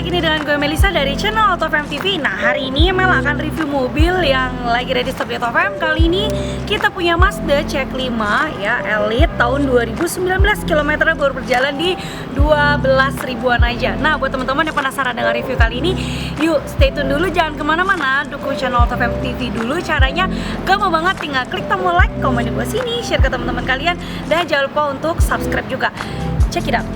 lagi nih dengan gue Melisa dari channel AutoFM TV. Nah, hari ini Mel akan review mobil yang lagi ready stock di AutoFM. Kali ini kita punya Mazda CX-5 ya, Elite tahun 2019. Kilometernya baru berjalan di 12 ribuan aja. Nah, buat teman-teman yang penasaran dengan review kali ini, yuk stay tune dulu, jangan kemana-mana, dukung channel AutoFM TV dulu. Caranya gampang banget, tinggal klik tombol like, komen di bawah sini, share ke teman-teman kalian, dan jangan lupa untuk subscribe juga. Check it out.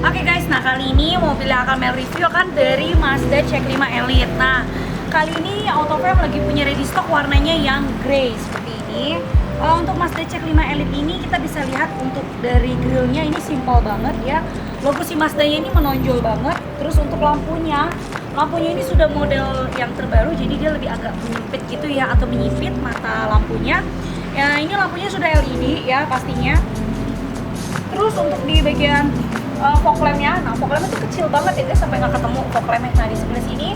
Oke guys, nah kali ini mobil yang akan Mel review kan dari Mazda CX-5 Elite. Nah, kali ini AutoFM lagi punya ready stock warnanya yang grey seperti ini. Untuk Mazda CX-5 Elite ini kita bisa lihat untuk dari grillnya ini simple banget ya. Logo si Mazdanya ini menonjol banget. Terus untuk lampunya ini sudah model yang terbaru, jadi dia lebih agak menyempit gitu ya, atau menyipit mata lampunya. Ya, ini lampunya sudah LED ya pastinya. Terus untuk di bagian fog lampnya, nah fog lampnya tuh kecil banget ya guys, sampai nggak ketemu fog lampnya. Nah di sebelah sini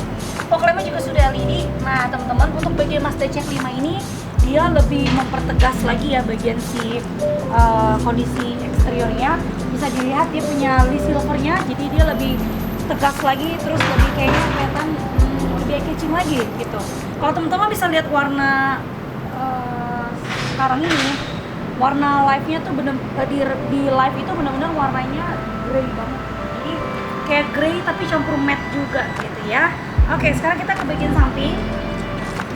fog lampnya juga sudah LED. Nah teman-teman, untuk bagian Mazda CX-5 ini dia lebih mempertegas lagi ya bagian si kondisi eksteriornya. Bisa dilihat dia punya list silvernya, jadi dia lebih tegas lagi, terus lebih kayaknya kelihatan lebih eye-catching lagi gitu. Kalau teman-teman bisa lihat warna sekarang ini, warna live-nya tuh bener di live itu benar-benar warnanya grey banget. Jadi kayak grey tapi campur matte juga gitu ya. Oke, sekarang kita ke bagian samping.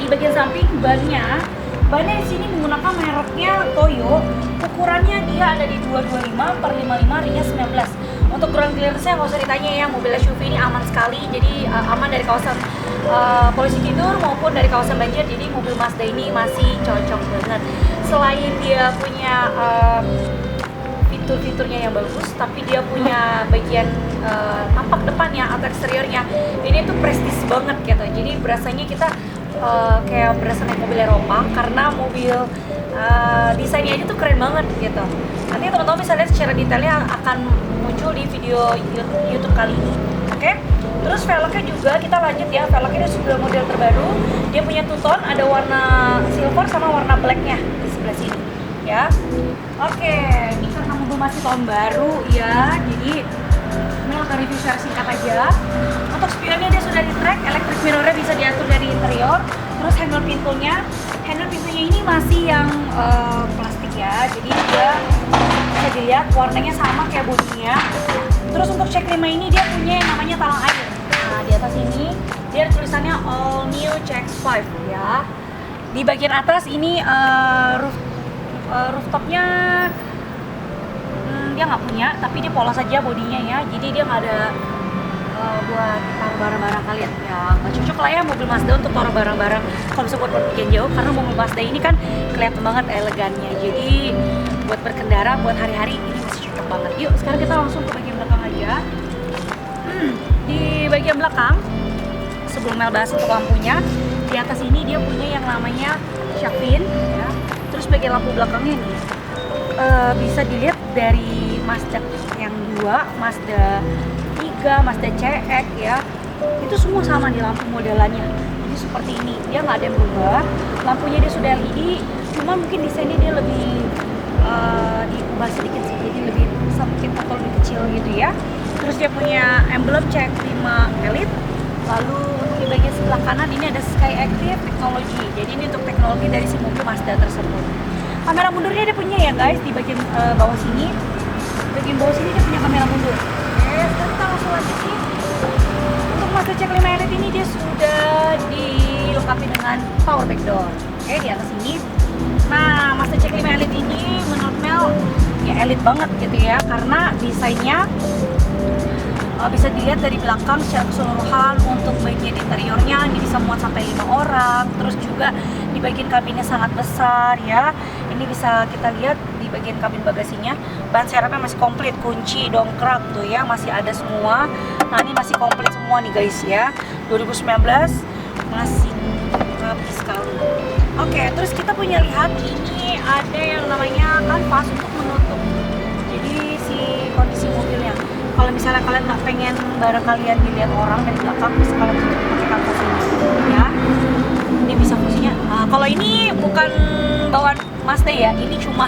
Di bagian samping bannya di sini menggunakan mereknya Toyo. Ukurannya dia ada di 225/55, ringnya 19. Untuk ground clearance-nya nggak usah ditanya ya, mobil SUV ini aman sekali. Jadi aman dari kawasan polisi tidur maupun dari kawasan banjir. Jadi mobil Mazda ini masih cocok banget. Selain dia punya fitur-fiturnya yang bagus, tapi dia punya bagian tampak depannya atau eksteriornya ini tuh prestis banget gitu. Jadi berasanya kita kayak berasa naik mobil Eropa, karena mobil desainnya aja tuh keren banget gitu. Nanti teman-teman bisa lihat secara detailnya akan muncul di video YouTube kali ini. Oke? Terus velgnya juga kita lanjut ya. Velgnya sudah model terbaru. Dia punya two tone, ada warna silver sama warna blacknya di sebelah sini ya. Oke, ini karena mobil masih tahun baru ya, jadi Mel akan review secara singkat aja. Untuk spionnya dia sudah di track, electric mirrornya bisa diatur dari interior. Terus handle pintunya ini masih yang plastik ya, jadi dia bisa dilihat warnanya sama kayak bodinya. Terus untuk CX-5 ini dia punya yang namanya talang air. Nah di atas ini dia ada tulisannya All New CX-5 ya. Di bagian atas ini rooftopnya dia nggak punya, tapi dia polos saja bodinya ya, jadi dia nggak ada buat taruh barang-barang kalian ya. Nggak cocok lah ya mobil Mazda untuk taruh barang-barang kalau bisa buat pergian jauh, karena mobil Mazda ini kan kelihatan banget elegannya. Jadi buat berkendara, buat hari-hari ini masih cocok banget. Yuk sekarang kita langsung ke bagian belakang aja. Di bagian belakang, sebelum Mel bahas untuk lampunya, di atas ini dia punya yang namanya shark fin ya. Terus bagian lampu belakangnya nih bisa dilihat dari Mazda yang 2, Mazda 3, Mazda CX ya, itu semua sama di lampu modelannya. Jadi seperti ini, dia nggak ada yang berubah. Lampunya dia sudah LED, cuma mungkin desainnya dia lebih diubah sedikit sih, jadi lebih sempit atau lebih kecil gitu ya. Terus dia punya emblem CX-5 Elite. Lalu untuk di bagian sebelah kanan ini ada Sky Active Technology. Jadi ini untuk teknologi dari si mobil Mazda tersebut. Kamera mundurnya dia punya ya guys, di bagian bawah sini. Bagian bawah sini dia punya kamera mundur. Oke, sekarang kita langsung lanjut nih. Untuk Mazda CX-5 Elite ini dia sudah dilengkapi dengan power back door. Oke, di atas sini. Nah, Mazda CX-5 Elite ini menurut Mel ya elite banget gitu ya, karena desainnya bisa dilihat dari belakang secara keseluruhan. Untuk bagian interiornya ini bisa muat sampai 5 orang. Terus juga di bagian kabinnya sangat besar ya. Ini bisa kita lihat di bagian kabin bagasinya, ban serepnya masih komplit, kunci, dongkrak tuh ya, masih ada semua. Nah ini masih komplit semua nih guys ya, 2019 masih rapi sekali. Oke, terus kita punya lihat ini ada yang namanya kanvas untuk menutup jadi si kondisi mobilnya. Kalau misalnya kalian nggak pengen barang kalian dilihat orang dari belakang, bisa kalian tutup pakai kanvas ini ya. Ini bisa fungsinya. Kalau ini bukan bawaan Mazda ya, ini cuma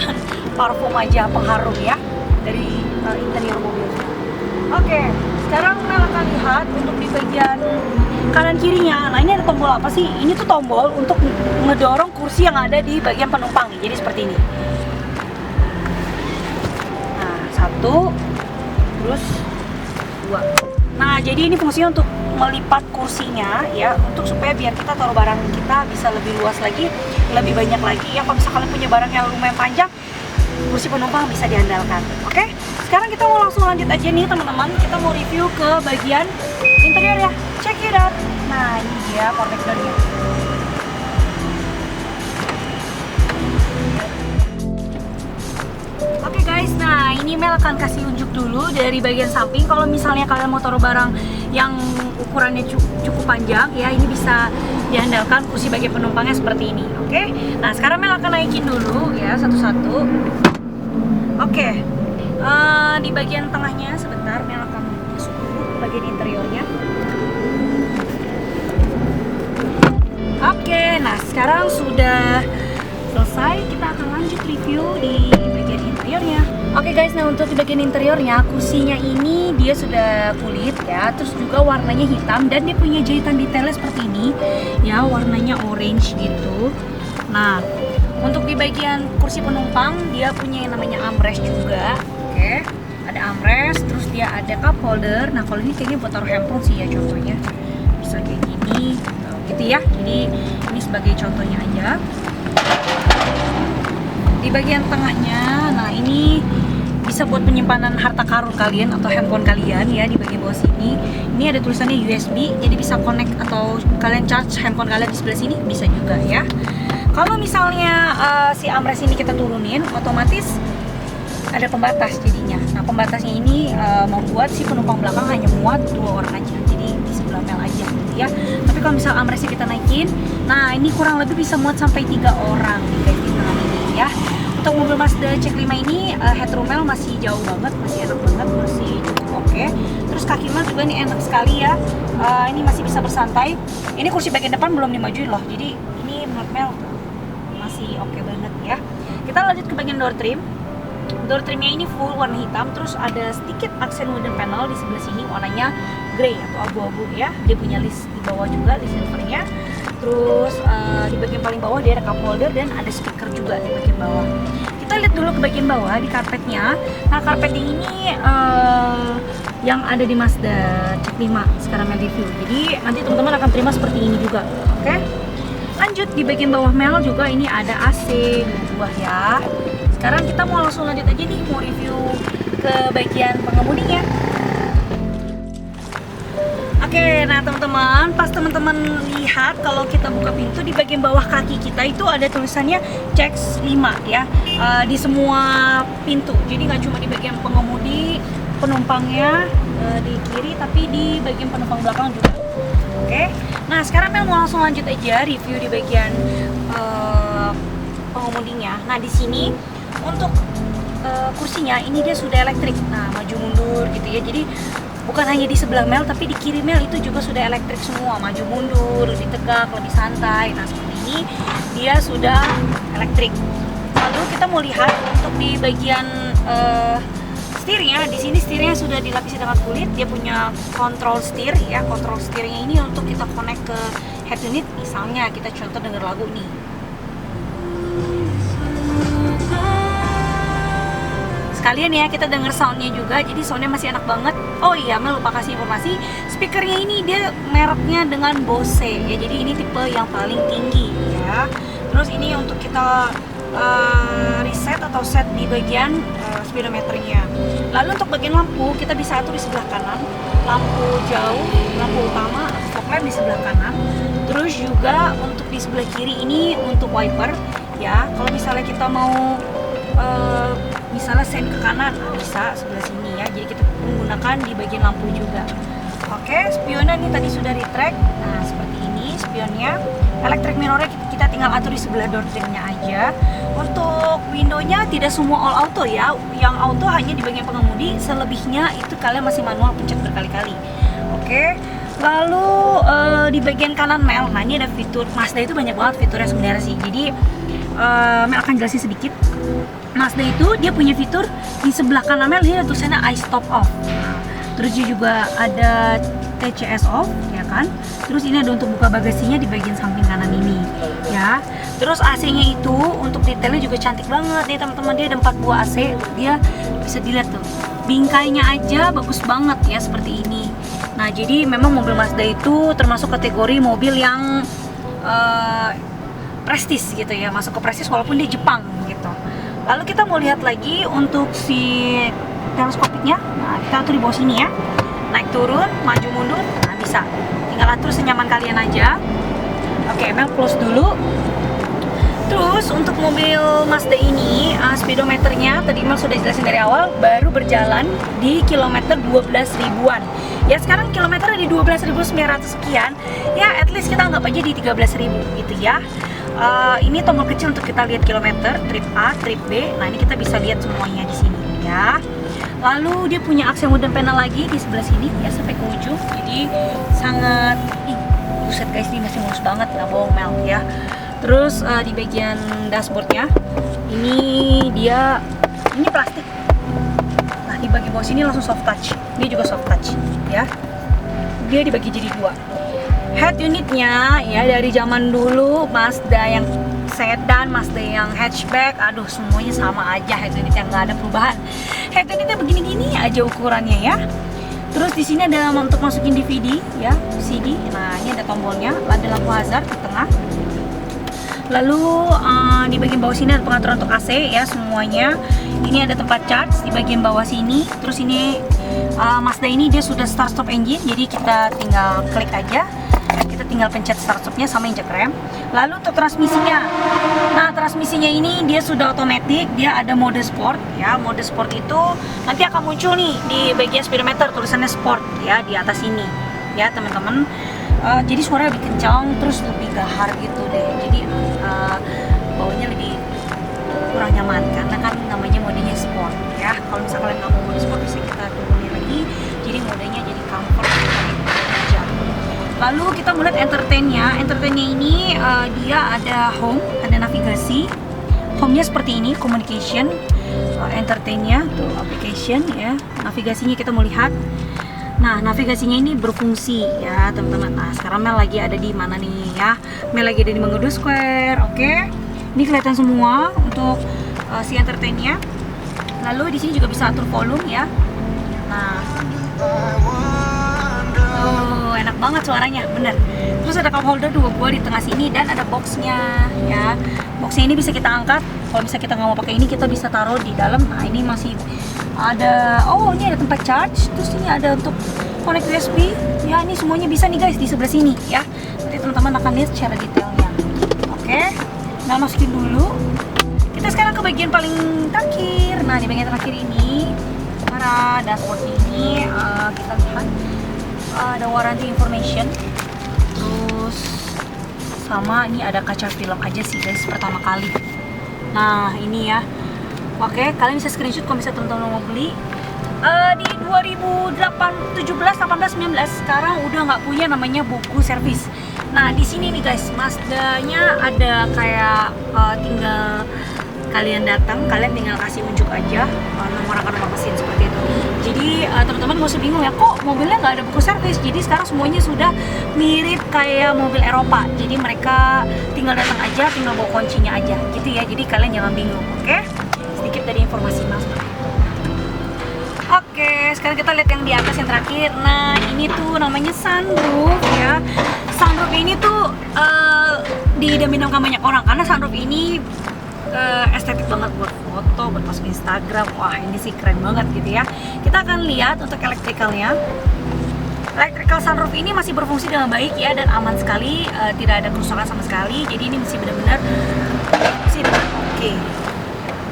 parfum aja, pengharum ya dari interior mobil. Oke, sekarang Mel akan lihat untuk di bagian kanan kirinya. Nah ini ada tombol apa sih? Ini tuh tombol untuk ngedorong kursi yang ada di bagian penumpang. Jadi seperti ini. Nah, 1, terus 2. Nah jadi ini fungsinya untuk melipat kursinya ya, untuk supaya biar kita taruh barang kita bisa lebih luas lagi, lebih banyak lagi ya. Kalau misalnya kalian punya barang yang lumayan panjang, kursi penumpang bisa diandalkan. Oke, sekarang kita mau langsung lanjut aja nih teman-teman. Kita mau review ke bagian interior ya. Check it out. Nah ini dia protectornya. Oke guys, nah ini Mel akan kasih unjuk dulu dari bagian samping. Kalau misalnya kalian mau taruh barang yang ukurannya cukup panjang ya, ini bisa diandalkan kursi bagian penumpangnya seperti ini. Oke, nah sekarang Mel akan naikin dulu ya satu-satu. Oke, di bagian tengahnya sebentar Mel akan masuk dulu ke bagian interiornya. Oke, nah sekarang sudah selesai, kita akan lanjut review di bagian interiornya. Oke guys, nah untuk di bagian interiornya, kursinya ini dia sudah kulit ya, terus juga warnanya hitam dan dia punya jahitan detailnya seperti ini ya, warnanya orange gitu. Nah untuk di bagian kursi penumpang dia punya yang namanya armrest juga. Oke, ada armrest, terus dia ada cup holder. Nah kalau ini kayaknya buat taruh handphone sih ya, contohnya bisa kayak gini gitu ya. Jadi ini sebagai contohnya aja. Di bagian tengahnya, nah ini bisa buat penyimpanan harta karun kalian atau handphone kalian ya. Di bagian bawah sini ini ada tulisannya USB, jadi bisa connect atau kalian charge handphone kalian di sebelah sini bisa juga ya. Kalau misalnya si armrest ini kita turunin, otomatis ada pembatas jadinya. Nah pembatasnya ini membuat si penumpang belakang hanya muat 2 orang aja, jadi di sebelah Mel aja gitu ya. Tapi kalau misalnya armrestnya kita naikin, nah ini kurang lebih bisa muat sampai 3 orang guys di tengah ini ya. Untuk mobil Mazda CX-5 ini headroom Mel masih jauh banget, masih enak banget, masih cukup oke. Terus kaki Mel juga ini enak sekali ya. Ini masih bisa bersantai. Ini kursi bagian depan belum dimajuin loh, jadi ini menurut Mel masih oke banget ya. Kita lanjut ke bagian door trim. Door trimnya ini full warna hitam, terus ada sedikit aksen wooden panel di sebelah sini warnanya grey atau abu-abu ya. Dia punya list di bawah juga, list silvernya. Terus di bagian paling bawah dia ada cup holder dan ada speaker juga di bagian bawah. Kita lihat dulu ke bagian bawah di karpetnya. Nah karpetnya ini yang ada di Mazda CX-5 sekarang Mel review. Jadi nanti teman-teman akan terima seperti ini juga. Oke? Lanjut di bagian bawah Mel juga ini ada AC di bawah ya. Sekarang kita mau langsung lanjut aja nih, mau review ke bagian pengemudinya. Oke, nah teman-teman, pas teman-teman lihat kalau kita buka pintu di bagian bawah kaki kita itu ada tulisannya CX-5 ya, di semua pintu. Jadi nggak cuma di bagian pengemudi, penumpangnya di kiri, tapi di bagian penumpang belakang juga. Oke, nah sekarang Mel mau langsung lanjut aja review di bagian pengemudinya. Nah di sini untuk kursinya ini dia sudah elektrik. Nah maju mundur gitu ya. Jadi bukan hanya di sebelah Mel, tapi di kiri Mel itu juga sudah elektrik semua. Maju mundur, lebih tegak, lebih santai. Nah seperti ini dia sudah elektrik. Lalu kita mau lihat untuk di bagian setirnya. Di sini setirnya sudah dilapisi dengan kulit. Dia punya control setir ya. Control setirnya ini untuk kita connect ke head unit. Misalnya kita contoh denger lagu nih. Sekalian ya kita denger soundnya juga, jadi soundnya masih enak banget. Oh iya, Mel lupa kasih informasi, speakernya ini dia mereknya dengan Bose ya, jadi ini tipe yang paling tinggi ya. Terus ini untuk kita reset atau set di bagian speedometernya. Lalu untuk bagian lampu kita bisa atur di sebelah kanan, lampu jauh, lampu utama, fog lamp di sebelah kanan. Terus juga untuk di sebelah kiri ini untuk wiper ya. Kalau misalnya kita mau misalnya sen ke kanan, bisa sebelah sini ya. Jadi kita menggunakan di bagian lampu juga. Oke, spionnya ini tadi sudah retract. Nah seperti ini spionnya. Electric mirrornya kita tinggal atur di sebelah door trimnya aja. Untuk windownya tidak semua all auto ya. Yang auto hanya di bagian pengemudi. Selebihnya itu kalian masih manual pencet berkali-kali. Oke. Lalu di bagian kanan Mel, nah ini ada fitur Mazda itu banyak banget fiturnya sebenarnya sih. Jadi Mel akan jelasin sedikit. Mazda itu dia punya fitur di sebelah kanan Mel, dia ada tulisannya I stop off. Terus dia juga ada TCS off ya kan. Terus ini ada untuk buka bagasinya di bagian samping kanan ini ya. Terus AC-nya itu untuk detailnya juga cantik banget nih teman-teman. Dia ada 4 buah AC, dia bisa dilihat tuh bingkainya aja bagus banget ya seperti ini. Nah jadi memang mobil Mazda itu termasuk kategori mobil yang prestis gitu ya, masuk ke prestis walaupun di Jepang gitu. Lalu kita mau lihat lagi untuk si teleskopiknya. Nah kita atur di bawah sini ya, naik turun, maju mundur, nah bisa. Tinggal atur senyaman kalian aja. Oke, Mel close dulu. Terus untuk mobil Mazda ini speedometernya tadi Mel sudah jelasin dari awal, baru berjalan di kilometer 12 ribuan. Ya sekarang kilometernya di 12.900 sekian. Ya at least kita anggap aja di 13.000 gitu ya. Ini tombol kecil untuk kita lihat kilometer, trip A, trip B. Nah ini kita bisa lihat semuanya di sini ya. Lalu dia punya aksen wooden panel lagi di sebelah sini ya sampai ke ujung. Jadi sangat, buset guys, ini masih mulus banget, nggak bohong Mel ya. Terus di bagian dashboardnya ini plastik. Nah di bagian bawah sini langsung soft touch. Dia juga soft touch ya. Dia dibagi jadi 2. Head unitnya ya dari zaman dulu Mazda yang sedan, Mazda yang hatchback, aduh semuanya sama aja head unit yang nggak ada perubahan. Head unitnya begini-gini aja ukurannya ya. Terus di sini ada untuk masukin DVD ya, CD. Nah ini ada tombolnya, ada lampu hazard di tengah. Lalu di bagian bawah sini ada pengaturan untuk AC ya semuanya. Ini ada tempat charge di bagian bawah sini. Terus ini Mazda ini dia sudah start stop engine, jadi kita tinggal klik aja. Kita tinggal pencet start stopnya sama injek rem. Lalu untuk transmisinya, nah transmisinya ini dia sudah otomatis, dia ada mode sport ya. Mode sport itu nanti akan muncul nih di bagian speedometer tulisannya sport ya di atas ini ya teman-teman. Jadi suaranya lebih kencang, terus lebih gahar gitu deh. Jadi bawanya lebih kurang nyaman karena kan namanya modenya sport ya. Kalau misalnya kalian nggak mau mode sport bisa kita turunin lagi. Jadi modenya jadi comfort aja. Lalu kita melihat entertainnya. Entertainnya ini dia ada home, ada navigasi. Home-nya seperti ini, communication. Entertainnya tuh application ya. Navigasinya kita mau lihat. Nah, navigasinya ini berfungsi ya, teman-teman. Nah, sekarang Mel lagi ada di mana nih ya? Mel lagi ada di Mangga Square, oke? Ini kelihatan semua untuk si entertainnya. Lalu di sini juga bisa atur volume ya. Nah, enak banget suaranya, bener. Terus ada cup holder 2 buah di tengah sini dan ada boxnya ya. Boxnya ini bisa kita angkat. Kalau misalnya kita nggak mau pakai ini, kita bisa taruh di dalam. Nah, ini masih ada, ini ada tempat charge. Terus ini ada untuk connect USB ya. Ini semuanya bisa nih guys di sebelah sini ya. Nanti teman-teman akan lihat secara detailnya. Oke, nah masukin dulu. Kita sekarang ke bagian paling terakhir. Nah di bagian terakhir ini para dashboard ini kita lihat ada warranty information. Terus sama ini ada kaca film aja sih guys pertama kali. Nah ini ya. Oke, kalian bisa screenshot kalau misalnya teman-teman mau beli. Di 2017, 18, 19 sekarang udah nggak punya namanya buku servis. Nah di sini nih guys, Mazda-nya ada kayak tinggal kalian datang, kalian tinggal kasih unjuk aja nomor mesin seperti itu. Jadi teman-teman nggak usah bingung ya, kok mobilnya nggak ada buku servis. Jadi sekarang semuanya sudah mirip kayak mobil Eropa. Jadi mereka tinggal datang aja, tinggal bawa kuncinya aja, gitu ya. Jadi kalian jangan bingung, oke? Sedikit dari informasi Mazda. Oke, sekarang kita lihat yang di atas yang terakhir. Nah, ini tuh namanya sunroof ya. Sunroof ini tuh diidam-idamkan banyak orang karena sunroof ini estetik banget buat foto, buat masuk Instagram. Wah ini sih keren banget gitu ya. Kita akan lihat untuk elektrikalnya. Electrical sunroof ini masih berfungsi dengan baik ya, dan aman sekali, tidak ada kerusakan sama sekali. Jadi ini masih benar-benar sih dengan oke.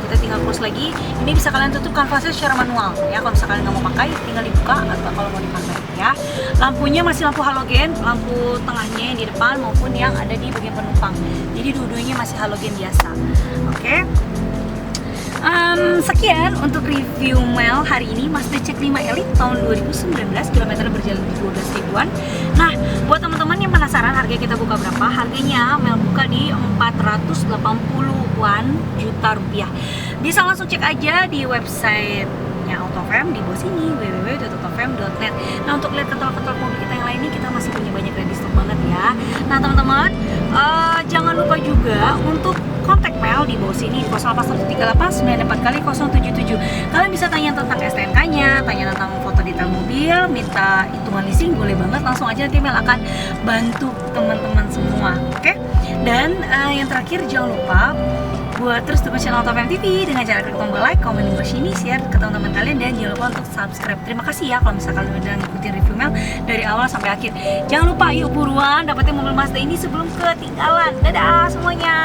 Kita tinggal close lagi. Ini bisa kalian tutup kanvasnya secara manual ya. Kalau misalkan nggak mau pakai, tinggal dibuka, atau kalau mau dipakai ya. Lampunya masih lampu halogen, lampu tengahnya yang di depan maupun yang ada di bagian penumpang. Jadi dua-duanya masih halogen biasa. Oke. Sekian untuk review Mel hari ini, Mazda CX-5 Elite tahun 2019, kilometer berjalan di 12 ribuan. Nah, buat teman-teman yang penasaran harga kita buka berapa, harganya Mel buka di 480-an juta rupiah. Bisa langsung cek aja di websitenya Autofam di bawah sini, www.autofam.net. Nah, untuk lihat katalog-katalog mobil kita yang lain ini, kita masih punya banyak ready stock banget ya. Nah teman-teman, jangan lupa juga untuk kontak Mel di bawah sini, 0813894 Kalian bisa tanya tentang STNK-nya, tanya tentang foto detail mobil, minta hitungan leasing, boleh banget. Langsung aja, nanti Mel akan bantu teman-teman semua. Oke? Dan yang terakhir, jangan lupa buat terus dukung channel Autofam TV dengan cara klik tombol like, komen di bawah sini, share ke teman-teman kalian, dan jangan lupa untuk subscribe. Terima kasih ya kalau misalkan kalian udah ngikutin review Mel dari awal sampai akhir. Jangan lupa, yuk buruan dapetin mobil Mazda ini sebelum ketinggalan. Dadah semuanya.